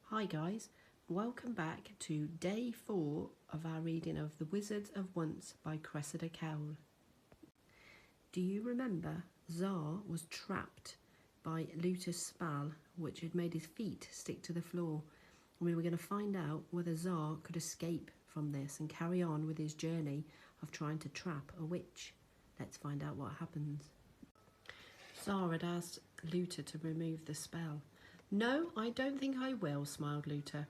Hi guys, welcome back to day 4 of our reading of The Wizards of Once by Cressida Cowell. Do you remember Tsar was trapped by Luther's spell, which had made his feet stick to the floor? We were going to find out whether Tsar could escape from this and carry on with his journey of trying to trap a witch. Let's find out what happens. Tsar had asked Luther to remove the spell. "No, I don't think I will," smiled Luther.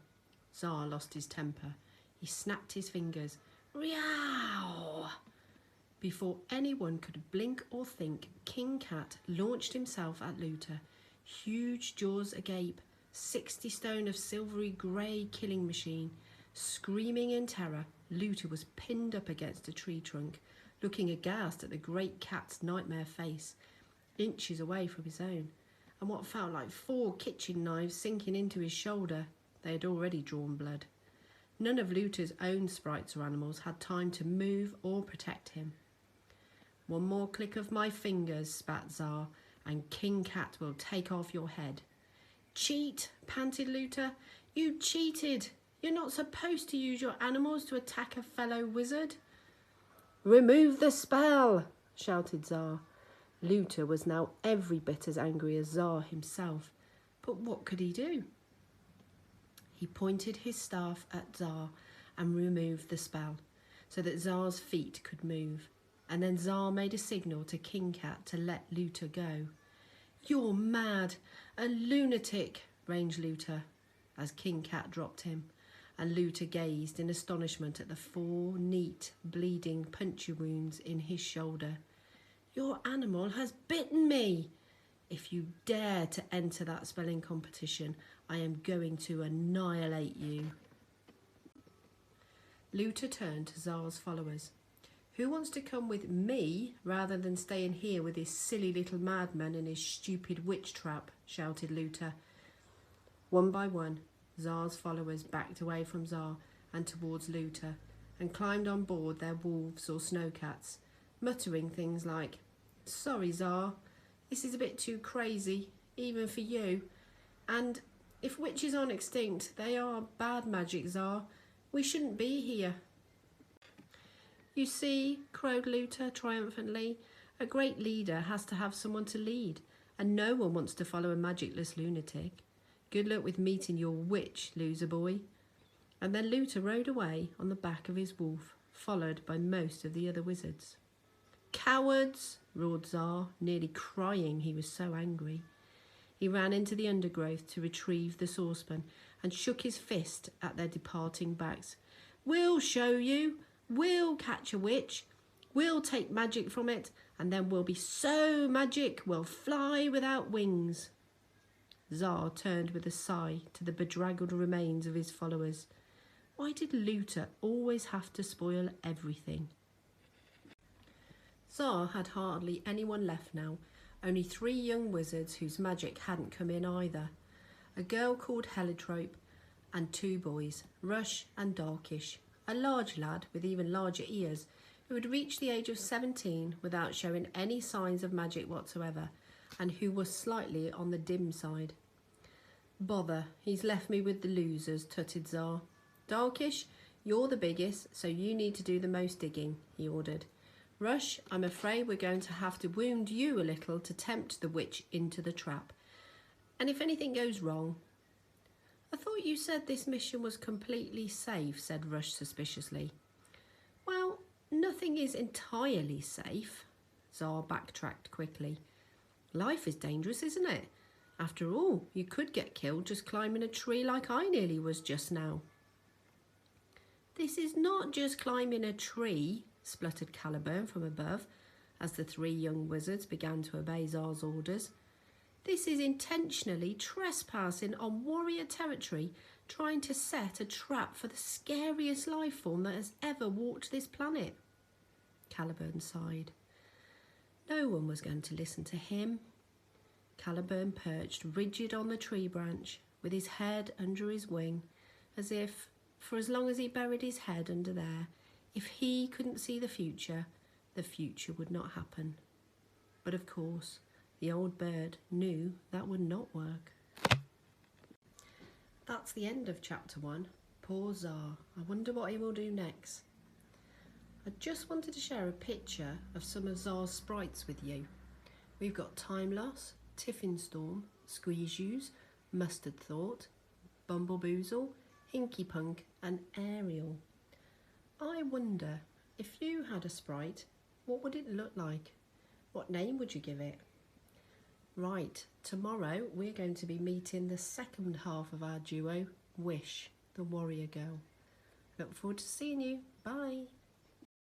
Tsar lost his temper. He snapped his fingers. Meow! Before anyone could blink or think, King Cat launched himself at Luther, huge jaws agape, 60 stone of silvery grey killing machine. Screaming in terror, Luther was pinned up against a tree trunk, looking aghast at the great cat's nightmare face, inches away from his own, and what felt like 4 kitchen knives sinking into his shoulder. They had already drawn blood. None of Luther's own sprites or animals had time to move or protect him. "One more click of my fingers," spat Tsar, "and King Cat will take off your head." "Cheat!" panted Luther. "You cheated! You're not supposed to use your animals to attack a fellow wizard." "Remove the spell!" shouted Tsar. Luther was now every bit as angry as Tsar himself, but what could he do? He pointed his staff at Tsar and removed the spell, so that Tsar's feet could move, and then Tsar made a signal to King Cat to let Luther go. "You're mad, a lunatic," raged Luther, as King Cat dropped him, and Luther gazed in astonishment at the 4 neat, bleeding puncture wounds in his shoulder. "Your animal has bitten me. If you dare to enter that spelling competition, I am going to annihilate you." Luther turned to Tsar's followers. "Who wants to come with me rather than staying here with this silly little madman and his stupid witch trap?" shouted Luther. One by one, Tsar's followers backed away from Tsar and towards Luther and climbed on board their wolves or snowcats, muttering things like, "Sorry, Tsar, this is a bit too crazy, even for you. And if witches aren't extinct, they are bad magic, Tsar. We shouldn't be here." "You see," crowed Luther triumphantly, "a great leader has to have someone to lead, and no one wants to follow a magicless lunatic. Good luck with meeting your witch, loser boy." And then Luther rode away on the back of his wolf, followed by most of the other wizards. "Cowards!" roared Tsar, nearly crying, he was so angry. He ran into the undergrowth to retrieve the saucepan and shook his fist at their departing backs. "We'll show you! We'll catch a witch! We'll take magic from it, and then we'll be so magic we'll fly without wings." Tsar turned with a sigh to the bedraggled remains of his followers. Why did Luther always have to spoil everything? Tsar had hardly anyone left now, only 3 young wizards whose magic hadn't come in either. A girl called Heliotrope and 2 boys, Rush and Darkish, a large lad with even larger ears who had reached the age of 17 without showing any signs of magic whatsoever, and who was slightly on the dim side. "Bother, he's left me with the losers," tutted Tsar. "Darkish, you're the biggest, so you need to do the most digging," he ordered. "Rush, I'm afraid we're going to have to wound you a little to tempt the witch into the trap. And if anything goes wrong—" "I thought you said this mission was completely safe," said Rush suspiciously. "Well, nothing is entirely safe." Tsar backtracked quickly. "Life is dangerous, isn't it? After all, you could get killed just climbing a tree like I nearly was just now." "This is not just climbing a tree," spluttered Caliburn from above, as the 3 young wizards began to obey Tsar's orders. "This is intentionally trespassing on warrior territory, trying to set a trap for the scariest life form that has ever walked this planet." Caliburn sighed. No one was going to listen to him. Caliburn perched rigid on the tree branch, with his head under his wing, as if, for as long as he buried his head under there, if he couldn't see the future would not happen. But of course, the old bird knew that would not work. That's the end of chapter 1. Poor Tsar. I wonder what he will do next. I just wanted to share a picture of some of Tsar's sprites with you. We've got Time Loss, Tiffin Storm, Squeeze Use, Mustard Thought, Bumbleboozle, Hinky Punk and Ariel. I wonder, if you had a sprite, what would it look like? What name would you give it? Right, tomorrow we're going to be meeting the second half of our duo, Wish, the warrior girl. Look forward to seeing you. Bye.